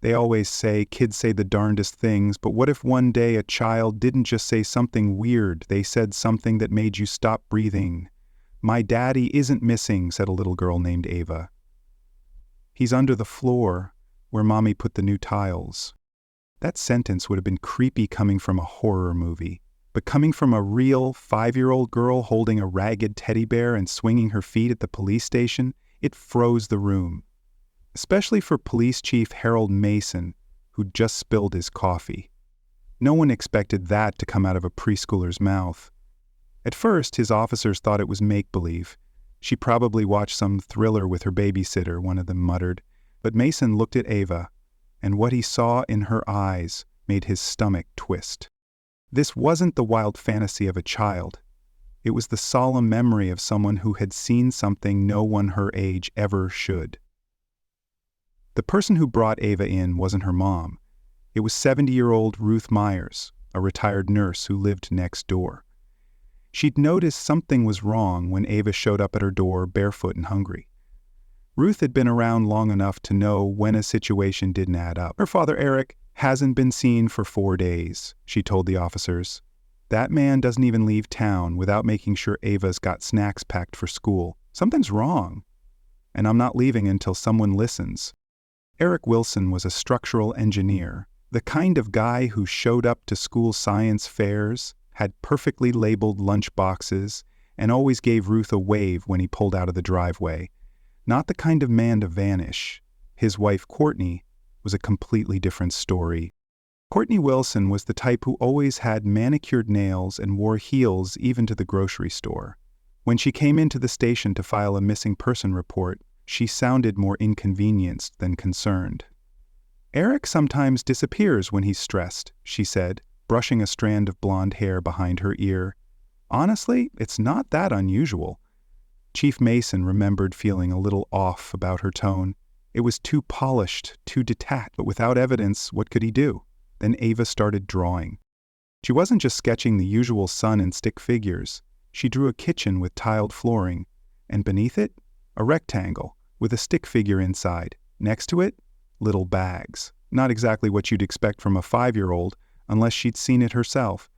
They always say kids say the darndest things, but what if one day a child didn't just say something weird, they said something that made you stop breathing? "My daddy isn't missing," said a little girl named Ava. "He's under the floor, where Mommy put the new tiles." That sentence would have been creepy coming from a horror movie, but coming from a real 5-year-old girl holding a ragged teddy bear and swinging her feet at the police station, it froze the room. Especially for Police Chief Harold Mason, who'd just spilled his coffee. No one expected that to come out of a preschooler's mouth. At first, his officers thought it was make-believe. "She probably watched some thriller with her babysitter," one of them muttered. But Mason looked at Ava, and what he saw in her eyes made his stomach twist. This wasn't the wild fantasy of a child. It was the solemn memory of someone who had seen something no one her age ever should. The person who brought Ava in wasn't her mom. It was 70-year-old Ruth Myers, a retired nurse who lived next door. She'd noticed something was wrong when Ava showed up at her door barefoot and hungry. Ruth had been around long enough to know when a situation didn't add up. "Her father, Eric, hasn't been seen for 4 days, she told the officers. "That man doesn't even leave town without making sure Ava's got snacks packed for school. Something's wrong. And I'm not leaving until someone listens." Eric Wilson was a structural engineer, the kind of guy who showed up to school science fairs, had perfectly labeled lunch boxes, and always gave Ruth a wave when he pulled out of the driveway. Not the kind of man to vanish. His wife, Courtney, was a completely different story. Courtney Wilson was the type who always had manicured nails and wore heels even to the grocery store. When she came into the station to file a missing person report, she sounded more inconvenienced than concerned. "Eric sometimes disappears when he's stressed," she said, brushing a strand of blonde hair behind her ear. "Honestly, it's not that unusual." Chief Mason remembered feeling a little off about her tone. It was too polished, too detached, but without evidence, what could he do? Then Ava started drawing. She wasn't just sketching the usual sun and stick figures. She drew a kitchen with tiled flooring, and beneath it, a rectangle with a stick figure inside. Next to it, little bags. Not exactly what you'd expect from a 5-year-old, unless she'd seen it herself.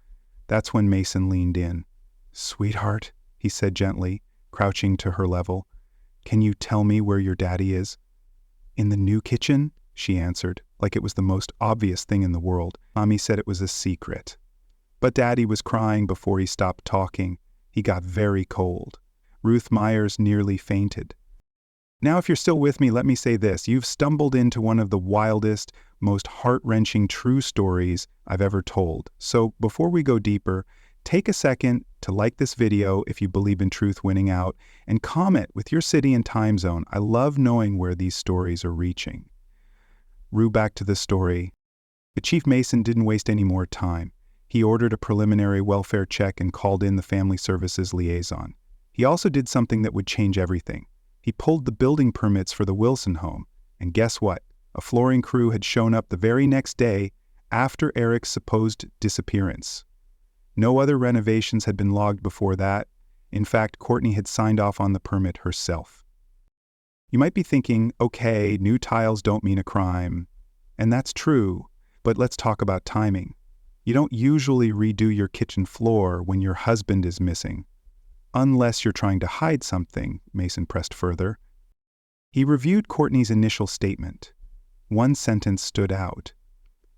That's when Mason leaned in. "Sweetheart," he said gently, crouching to her level, "can you tell me where your daddy is?" "In the new kitchen," she answered, like it was the most obvious thing in the world. Mommy said it was a secret. But Daddy was crying before he stopped talking. He got very cold. Ruth Myers nearly fainted. "Now, if you're still with me, let me say this. You've stumbled into one of the wildest, most heart-wrenching true stories I've ever told. So before we go deeper, take a second to like this video if you believe in truth winning out, and comment with your city and time zone. I love knowing where these stories are reaching." Back to the story. But Chief Mason didn't waste any more time. He ordered a preliminary welfare check and called in the family services liaison. He also did something that would change everything. He pulled the building permits for the Wilson home, and guess what? A flooring crew had shown up the very next day after Eric's supposed disappearance. No other renovations had been logged before that. In fact, Courtney had signed off on the permit herself. You might be thinking, okay, new tiles don't mean a crime. And that's true, but let's talk about timing. You don't usually redo your kitchen floor when your husband is missing. Unless you're trying to hide something, Mason pressed further. He reviewed Courtney's initial statement. One sentence stood out.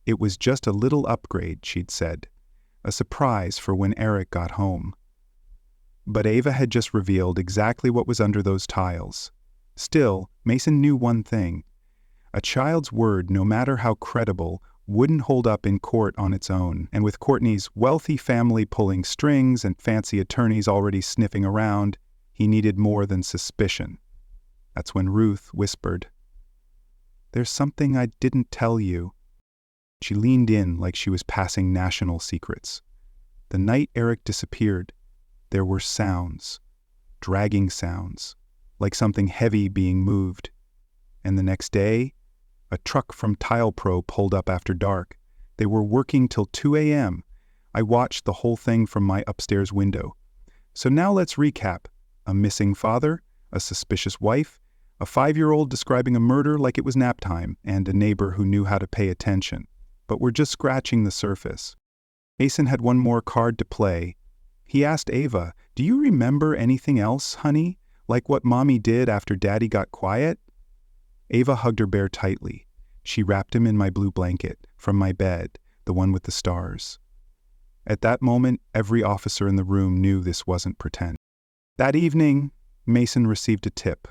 It was just a little upgrade, she'd said. A surprise for when Eric got home. But Ava had just revealed exactly what was under those tiles. Still, Mason knew one thing. A child's word, no matter how credible, wouldn't hold up in court on its own, and with Courtney's wealthy family pulling strings and fancy attorneys already sniffing around, he needed more than suspicion. That's when Ruth whispered, "There's something I didn't tell you." She leaned in like she was passing national secrets. The night Eric disappeared, there were sounds, dragging sounds, like something heavy being moved. And the next day, a truck from Tile Pro pulled up after dark. They were working till 2 a.m. I watched the whole thing from my upstairs window. So now let's recap. A missing father, a suspicious wife, A 5-year-old describing a murder like it was nap time, and a neighbor who knew how to pay attention. But we're just scratching the surface. Mason had one more card to play. He asked Ava, "Do you remember anything else, honey? Like what Mommy did after Daddy got quiet?" Ava hugged her bear tightly. She wrapped him in my blue blanket, from my bed, the one with the stars. At that moment, every officer in the room knew this wasn't pretend. That evening, Mason received a tip.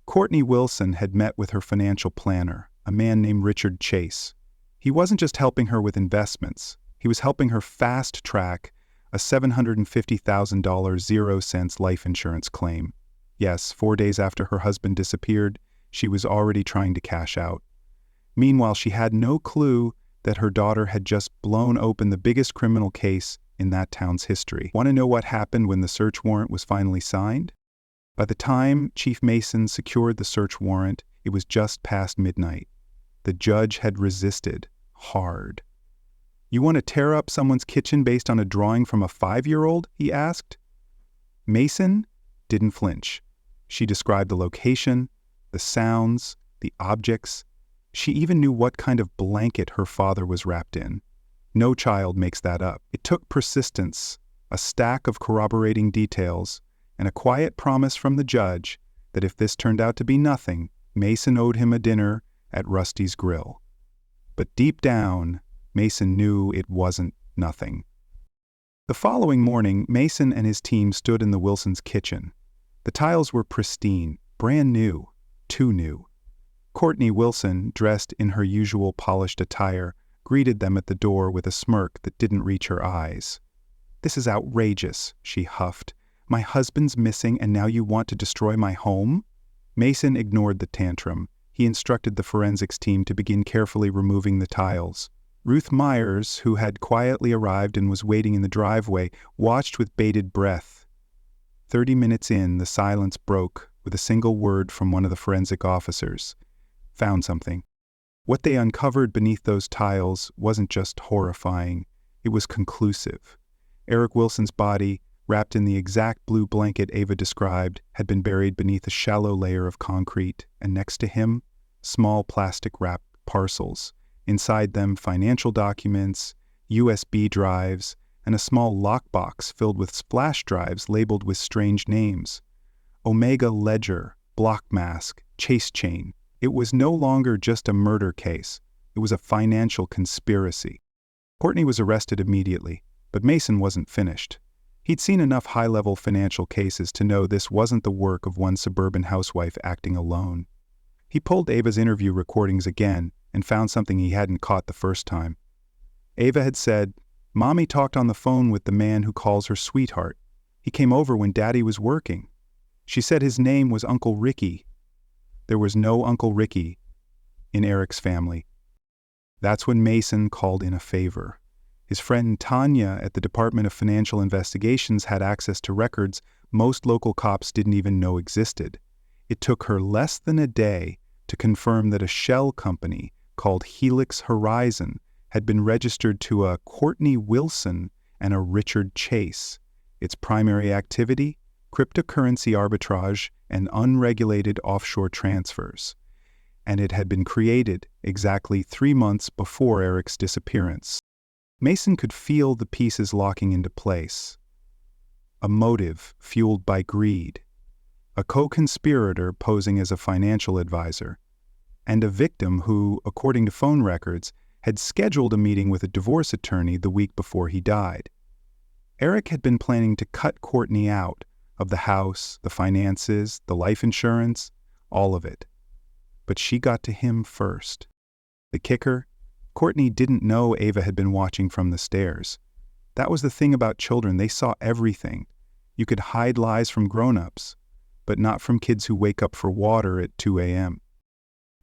Courtney Wilson had met with her financial planner, a man named Richard Chase. He wasn't just helping her with investments. He was helping her fast-track a $750,000 0-cents life insurance claim. Yes, 4 days after her husband disappeared, she was already trying to cash out. Meanwhile, she had no clue that her daughter had just blown open the biggest criminal case in that town's history. Want to know what happened when the search warrant was finally signed? By the time Chief Mason secured the search warrant, it was just past midnight. The judge had resisted hard. "You want to tear up someone's kitchen based on a drawing from a 5-year-old?" he asked. Mason didn't flinch. She described the location, the sounds, the objects. She even knew what kind of blanket her father was wrapped in. No child makes that up. It took persistence, a stack of corroborating details, and a quiet promise from the judge that if this turned out to be nothing, Mason owed him a dinner at Rusty's Grill. But deep down, Mason knew it wasn't nothing. The following morning, Mason and his team stood in the Wilsons' kitchen. The tiles were pristine, brand new, too new. Courtney Wilson, dressed in her usual polished attire, greeted them at the door with a smirk that didn't reach her eyes. "This is outrageous," she huffed. "My husband's missing and now you want to destroy my home?" Mason ignored the tantrum. He instructed the forensics team to begin carefully removing the tiles. Ruth Myers, who had quietly arrived and was waiting in the driveway, watched with bated breath. 30 minutes in, the silence broke with a single word from one of the forensic officers. "Found something." What they uncovered beneath those tiles wasn't just horrifying, it was conclusive. Eric Wilson's body, wrapped in the exact blue blanket Ava described, had been buried beneath a shallow layer of concrete, and next to him, small plastic-wrapped parcels. Inside them, financial documents, USB drives, and a small lockbox filled with flash drives labeled with strange names. Omega Ledger, Block Mask, Chase Chain. It was no longer just a murder case. It was a financial conspiracy. Courtney was arrested immediately, but Mason wasn't finished. He'd seen enough high-level financial cases to know this wasn't the work of one suburban housewife acting alone. He pulled Ava's interview recordings again and found something he hadn't caught the first time. Ava had said, "Mommy talked on the phone with the man who calls her sweetheart. He came over when Daddy was working. She said his name was Uncle Ricky." There was no Uncle Ricky in Eric's family. That's when Mason called in a favor. His friend Tanya at the Department of Financial Investigations had access to records most local cops didn't even know existed. It took her less than a day to confirm that a shell company called Helix Horizon had been registered to a Courtney Wilson and a Richard Chase. Its primary activity? Cryptocurrency arbitrage and unregulated offshore transfers. And it had been created exactly 3 months before Eric's disappearance. Mason could feel the pieces locking into place. A motive fueled by greed, a co-conspirator posing as a financial advisor, and a victim who, according to phone records, had scheduled a meeting with a divorce attorney the week before he died. Eric had been planning to cut Courtney out of the house, the finances, the life insurance, all of it. But she got to him first. The kicker? Courtney didn't know Ava had been watching from the stairs. That was the thing about children, they saw everything. You could hide lies from grown-ups, but not from kids who wake up for water at 2 a.m.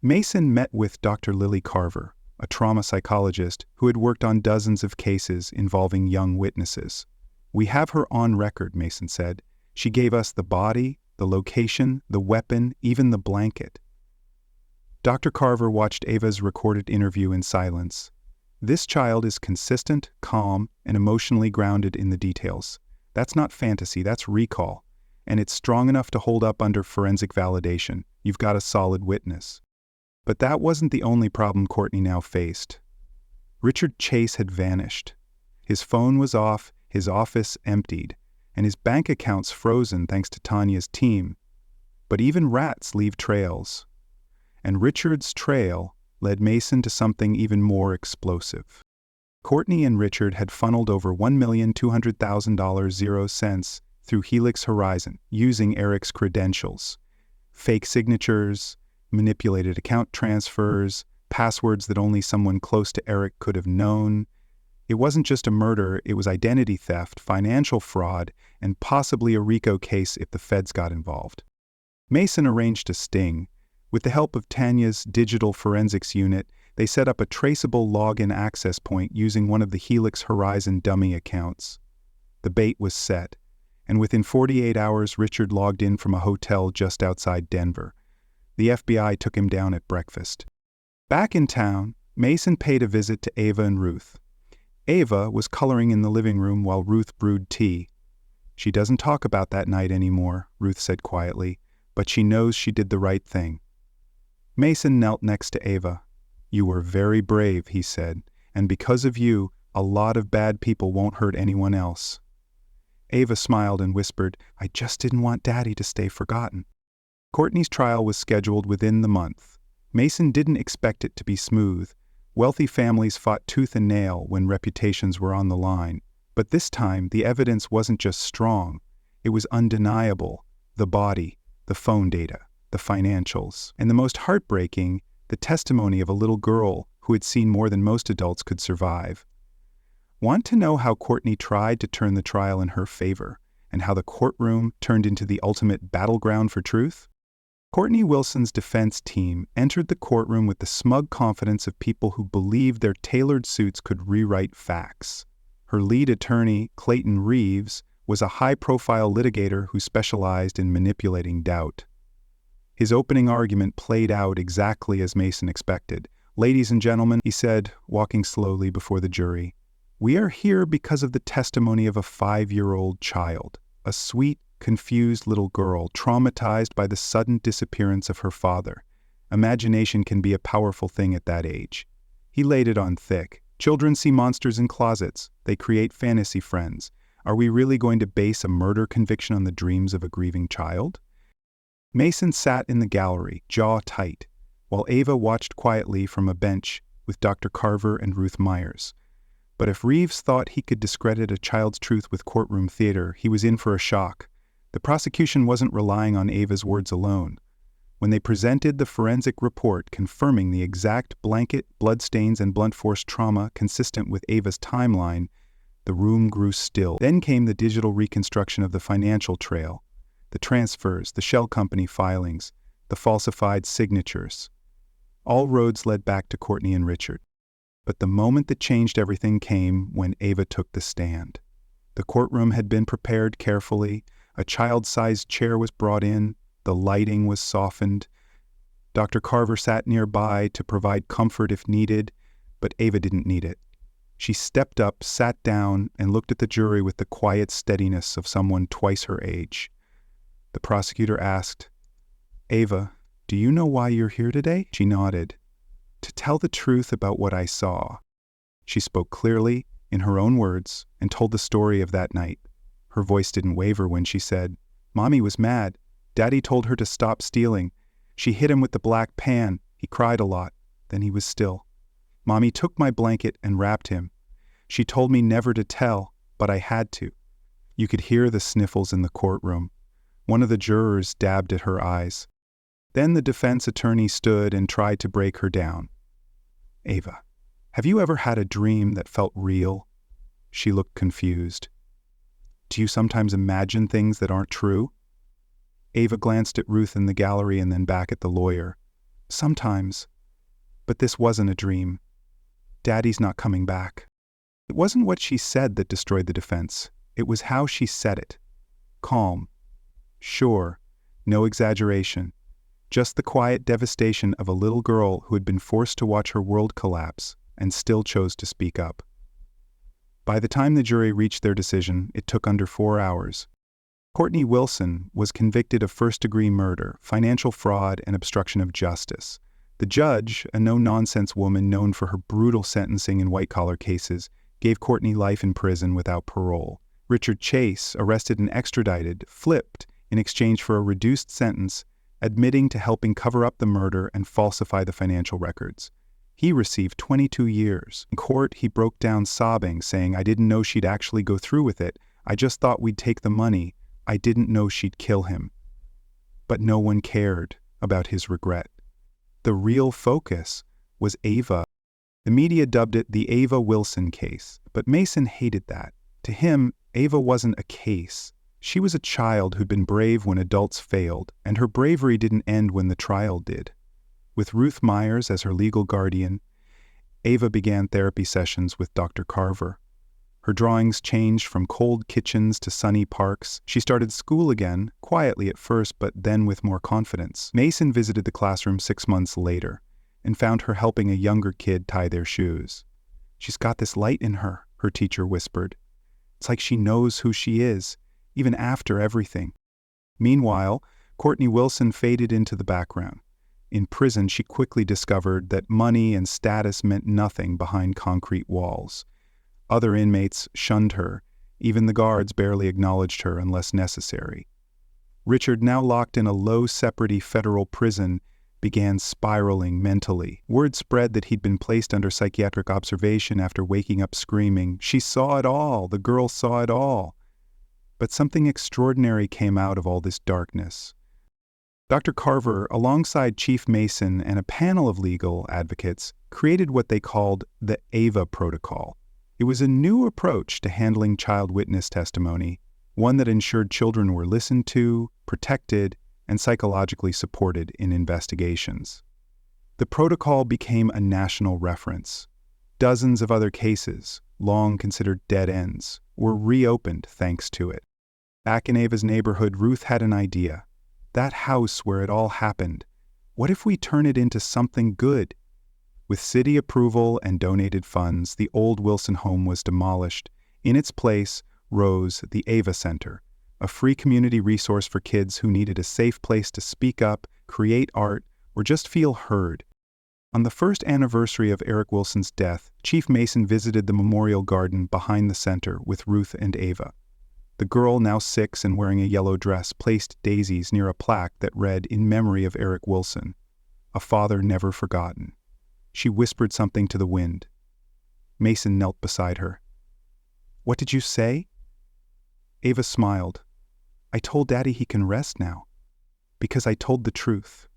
Mason met with Dr. Lily Carver, a trauma psychologist who had worked on dozens of cases involving young witnesses. "We have her on record," Mason said. "She gave us the body, the location, the weapon, even the blanket." Dr. Carver watched Ava's recorded interview in silence. "This child is consistent, calm, and emotionally grounded in the details. That's not fantasy, that's recall. And it's strong enough to hold up under forensic validation. You've got a solid witness. But that wasn't the only problem Courtney now faced. Richard Chase had vanished. His phone was off, his office emptied, and his bank accounts frozen thanks to Tanya's team. But even rats leave trails. And Richard's trail led Mason to something even more explosive. Courtney and Richard had funneled over $1,200,000 0 cents through Helix Horizon using Eric's credentials. Fake signatures, manipulated account transfers, passwords that only someone close to Eric could have known. It wasn't just a murder, it was identity theft, financial fraud, and possibly a RICO case if the feds got involved. Mason arranged a sting. With the help of Tanya's digital forensics unit, they set up a traceable login access point using one of the Helix Horizon dummy accounts. The bait was set, and within 48 hours Richard logged in from a hotel just outside Denver. The FBI took him down at breakfast. Back in town, Mason paid a visit to Ava and Ruth. Ava was coloring in the living room while Ruth brewed tea. "She doesn't talk about that night anymore," Ruth said quietly, "but she knows she did the right thing." Mason knelt next to Ava. "You were very brave," he said, "and because of you, a lot of bad people won't hurt anyone else." Ava smiled and whispered, "I just didn't want Daddy to stay forgotten." Courtney's trial was scheduled within the month. Mason didn't expect it to be smooth. Wealthy families fought tooth and nail when reputations were on the line. But this time, the evidence wasn't just strong. It was undeniable. The body, the phone data, the financials, and the most heartbreaking, the testimony of a little girl who had seen more than most adults could survive. Want to know how Courtney tried to turn the trial in her favor, and how the courtroom turned into the ultimate battleground for truth? Courtney Wilson's defense team entered the courtroom with the smug confidence of people who believed their tailored suits could rewrite facts. Her lead attorney, Clayton Reeves, was a high-profile litigator who specialized in manipulating doubt. His opening argument played out exactly as Mason expected. "Ladies and gentlemen," he said, walking slowly before the jury, "we are here because of the testimony of a 5-year-old child, a sweet, confused little girl traumatized by the sudden disappearance of her father. Imagination can be a powerful thing at that age." He laid it on thick. "Children see monsters in closets. They create fantasy friends. Are we really going to base a murder conviction on the dreams of a grieving child?" Mason sat in the gallery, jaw tight, while Ava watched quietly from a bench with Dr. Carver and Ruth Myers. But if Reeves thought he could discredit a child's truth with courtroom theater, he was in for a shock. The prosecution wasn't relying on Ava's words alone. When they presented the forensic report confirming the exact blanket, bloodstains, and blunt force trauma consistent with Ava's timeline, the room grew still. Then came the digital reconstruction of the financial trail, the transfers, the shell company filings, the falsified signatures. All roads led back to Courtney and Richard. But the moment that changed everything came when Ava took the stand. The courtroom had been prepared carefully. A child-sized chair was brought in. The lighting was softened. Dr. Carver sat nearby to provide comfort if needed, but Ava didn't need it. She stepped up, sat down, and looked at the jury with the quiet steadiness of someone twice her age. The prosecutor asked, "Ava, do you know why you're here today?" She nodded. "To tell the truth about what I saw." She spoke clearly, in her own words, and told the story of that night. Her voice didn't waver when she said, "Mommy was mad. Daddy told her to stop stealing. She hit him with the black pan. He cried a lot. Then he was still. Mommy took my blanket and wrapped him. She told me never to tell, but I had to." You could hear the sniffles in the courtroom. One of the jurors dabbed at her eyes. Then the defense attorney stood and tried to break her down. "Ava, have you ever had a dream that felt real?" She looked confused. "Do you sometimes imagine things that aren't true?" Ava glanced at Ruth in the gallery and then back at the lawyer. "Sometimes. But this wasn't a dream. Daddy's not coming back." It wasn't what she said that destroyed the defense. It was how she said it. Calm. Sure. No exaggeration. Just the quiet devastation of a little girl who had been forced to watch her world collapse and still chose to speak up. By the time the jury reached their decision, it took under 4 hours. Courtney Wilson was convicted of first-degree murder, financial fraud, and obstruction of justice. The judge, a no-nonsense woman known for her brutal sentencing in white-collar cases, gave Courtney life in prison without parole. Richard Chase, arrested and extradited, flipped in exchange for a reduced sentence, admitting to helping cover up the murder and falsify the financial records. He received 22 years. In court, he broke down sobbing, saying, "I didn't know she'd actually go through with it. I just thought we'd take the money. I didn't know she'd kill him." But no one cared about his regret. The real focus was Ava. The media dubbed it the Ava Wilson case, but Mason hated that. To him, Ava wasn't a case. She was a child who'd been brave when adults failed, and her bravery didn't end when the trial did. With Ruth Myers as her legal guardian, Ava began therapy sessions with Dr. Carver. Her drawings changed from cold kitchens to sunny parks. She started school again, quietly at first, but then with more confidence. Mason visited the classroom 6 months later and found her helping a younger kid tie their shoes. "She's got this light in her," her teacher whispered. "It's like she knows who she is, even after everything." Meanwhile, Courtney Wilson faded into the background. In prison, she quickly discovered that money and status meant nothing behind concrete walls. Other inmates shunned her. Even the guards barely acknowledged her unless necessary. Richard, now locked in a low-security federal prison, began spiraling mentally. Word spread that he'd been placed under psychiatric observation after waking up screaming, "She saw it all! The girl saw it all!" But something extraordinary came out of all this darkness. Dr. Carver, alongside Chief Mason and a panel of legal advocates, created what they called the AVA Protocol. It was a new approach to handling child witness testimony, one that ensured children were listened to, protected, and psychologically supported in investigations. The protocol became a national reference. Dozens of other cases, long considered dead ends, were reopened thanks to it. Back in Ava's neighborhood, Ruth had an idea. That house where it all happened, what if we turn it into something good? With city approval and donated funds, the old Wilson home was demolished. In its place rose the Ava Center, a free community resource for kids who needed a safe place to speak up, create art, or just feel heard. On the first anniversary of Eric Wilson's death, Chief Mason visited the memorial garden behind the center with Ruth and Ava. The girl, now 6 and wearing a yellow dress, placed daisies near a plaque that read, "In memory of Eric Wilson, a father never forgotten." She whispered something to the wind. Mason knelt beside her. "What did you say?" Ava smiled. "I told Daddy he can rest now, because I told the truth."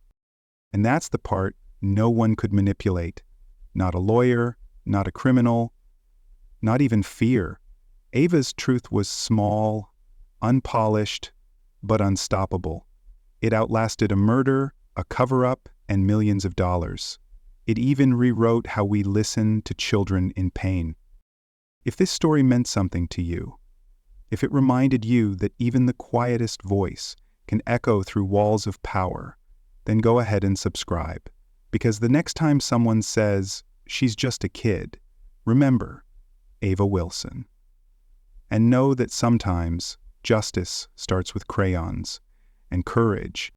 And that's the part no one could manipulate. Not a lawyer, not a criminal, not even fear. Ava's truth was small, unpolished, but unstoppable. It outlasted a murder, a cover-up, and millions of dollars. It even rewrote how we listen to children in pain. If this story meant something to you, if it reminded you that even the quietest voice can echo through walls of power, then go ahead and subscribe. Because the next time someone says, "She's just a kid," remember Ava Wilson. And know that sometimes justice starts with crayons, and courage